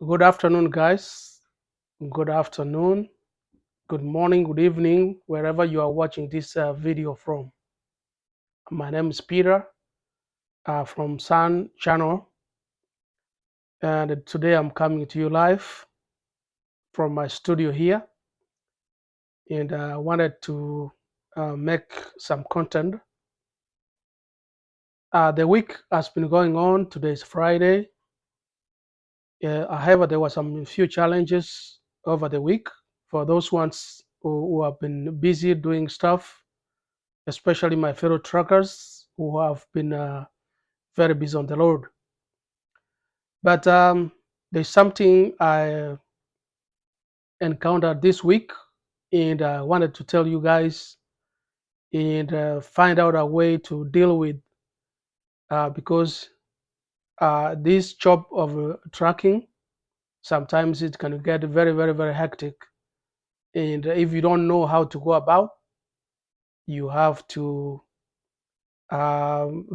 Good afternoon, guys. Good afternoon, good morning, good evening, wherever you are watching this video from. My name is Peter from Sun Channel, and today I'm coming to you live from my studio here. And I wanted to make some content. The week has been going on. Today is Friday. However, there were some few challenges over the week for those ones who have been busy doing stuff, especially my fellow truckers who have been very busy on the road. But there's something I encountered this week, and I wanted to tell you guys and find out a way to deal with because this job of trucking sometimes it can get very, very, very hectic. And if you don't know how to go about, you have to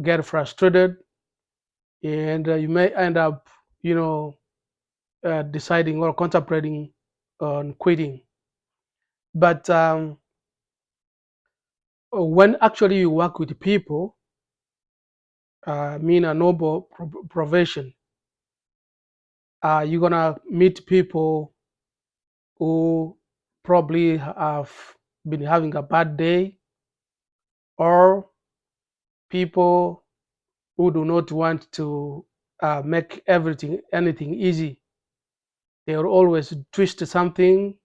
get frustrated, and you may end up, you know, deciding or contemplating on quitting. But when actually you work with people, mean a noble profession, you're gonna meet people who probably have been having a bad day, or people who do not want to make anything easy. They will always twist something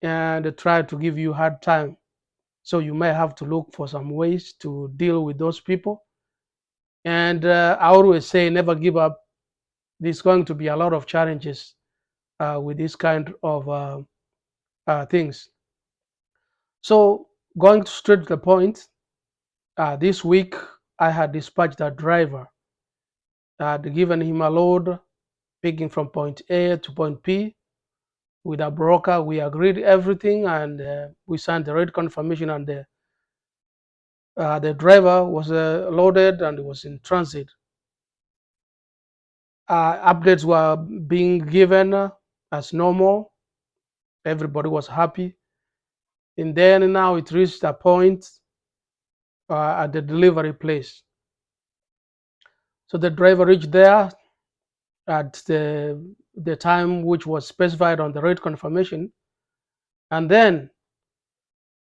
and try to give you hard time. So you may have to look for some ways to deal with those people. And I always say, never give up. There's going to be a lot of challenges with this kind of things. So going straight to the point, this week I had dispatched a driver. I had given him a load, picking from point A to point P with a broker. We agreed everything, and we signed the rate confirmation, and the driver was loaded and was in transit. Updates were being given as normal. Everybody was happy. And then now it reached a point at the delivery place. So the driver reached there at the time which was specified on the rate confirmation. And then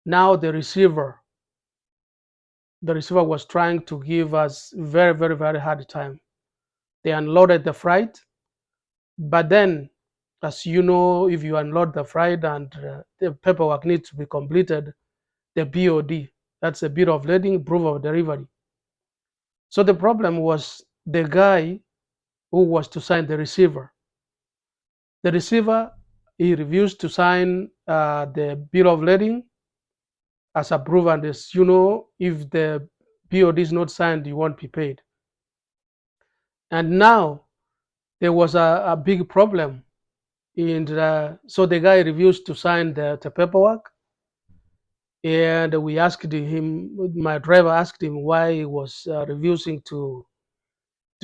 now the receiver was trying to give us very, very, very hard time. They unloaded the freight, but then, as you know, if you unload the freight and the paperwork needs to be completed, the BOD, that's a bit of lading, proof of delivery. So the problem was the guy who was to sign the receiver. The receiver, he refused to sign the bill of lading as approved, and as you know, if the BOD is not signed, you won't be paid. And now there was a big problem, and so the guy refused to sign the paperwork. And we asked him, my driver asked him why he was refusing to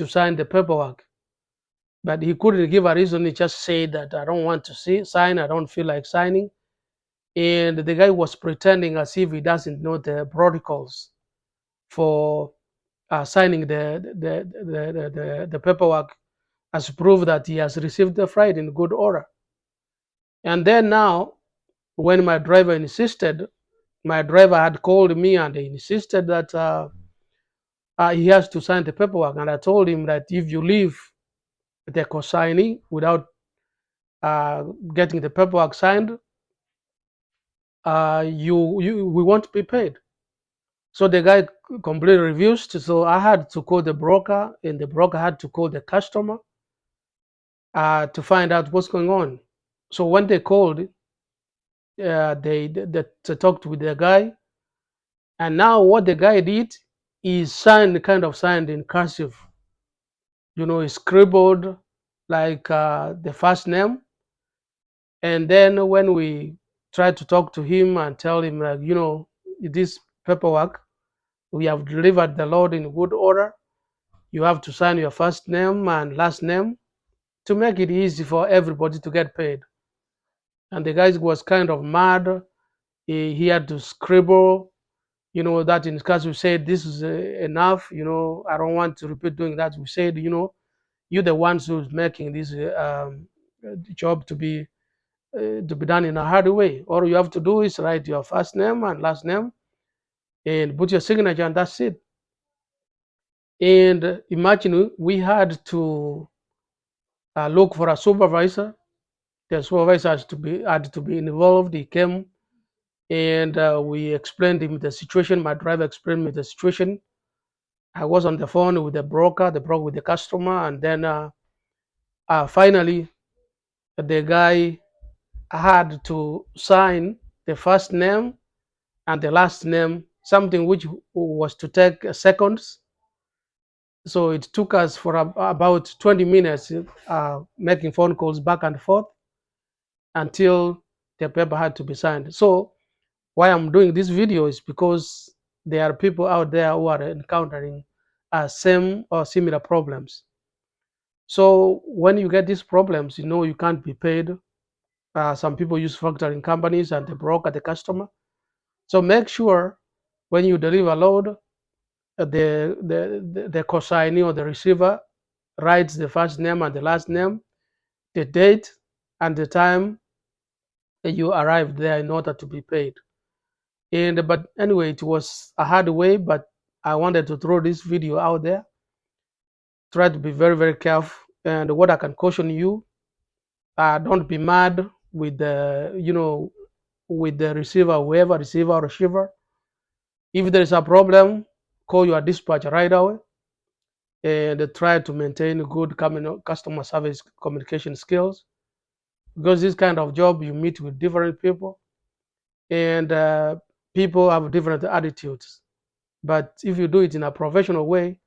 sign the paperwork, but he couldn't give a reason. He just said that I don't want to sign, I don't feel like signing. And the guy was pretending as if he doesn't know the protocols for signing the paperwork as proof that he has received the freight in good order. And then now, when my driver insisted, my driver had called me and he insisted that he has to sign the paperwork. And I told him that if you leave the consignee without getting the paperwork signed, we won't be paid. So the guy completely refused. So I had to call the broker, and the broker had to call the customer to find out what's going on. So when they called, they talked with the guy, and now what the guy did is signed in cursive. He scribbled like the first name, and then when we tried to talk to him and tell him, like, this paperwork, we have delivered the load in good order. You have to sign your first name and last name. to make it easy for everybody to get paid. And the guy was kind of mad. He had to scribble, that in class we said, this is enough, I don't want to repeat doing that. We said, you're the ones who's making this job to be done in a hard way. All you have to do is write your first name and last name and put your signature, and that's it. And imagine we had to look for a supervisor. The supervisor had to be involved. He came and we explained him the situation. My driver explained me the situation. I was on the phone with the broker with the customer, and then finally the guy had to sign the first name and the last name, something which was to take seconds. So it took us for about 20 minutes making phone calls back and forth until the paper had to be signed. So why I'm doing this video is because there are people out there who are encountering same or similar problems. So when you get these problems, you can't be paid. Some people use factoring companies and the broker, the customer. So make sure when you deliver a load, the consignee or the receiver writes the first name and the last name, the date, and the time that you arrived there in order to be paid. But anyway, it was a hard way, but I wanted to throw this video out there. Try to be very, very careful. And what I can caution you, don't be mad with the receiver, whoever receiver or receiver. If there is a problem, call your dispatcher right away and try to maintain good customer service communication skills, because this kind of job you meet with different people, and people have different attitudes. But if you do it in a professional way,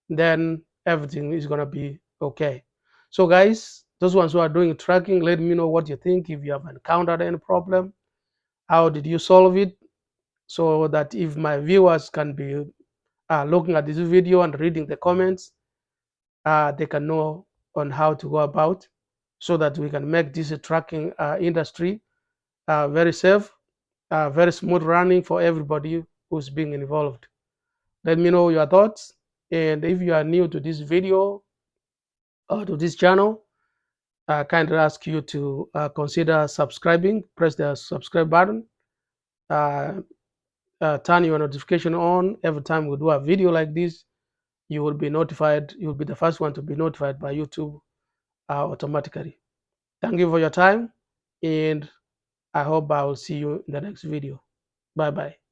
then everything is going to be okay. So guys, those ones who are doing tracking, let me know what you think. If you have encountered any problem, how did you solve it, so that if my viewers can be looking at this video and reading the comments, they can know on how to go about, so that we can make this tracking industry very safe, very smooth running for everybody who's being involved. Let me know your thoughts. And if you are new to this video or to this channel, I kindly ask you to consider subscribing. Press the subscribe button. Uh, Turn your notification on. Every time we do a video like this, you will be notified. You will be the first one to be notified by YouTube automatically. Thank you for your time, and I hope I will see you in the next video. Bye bye.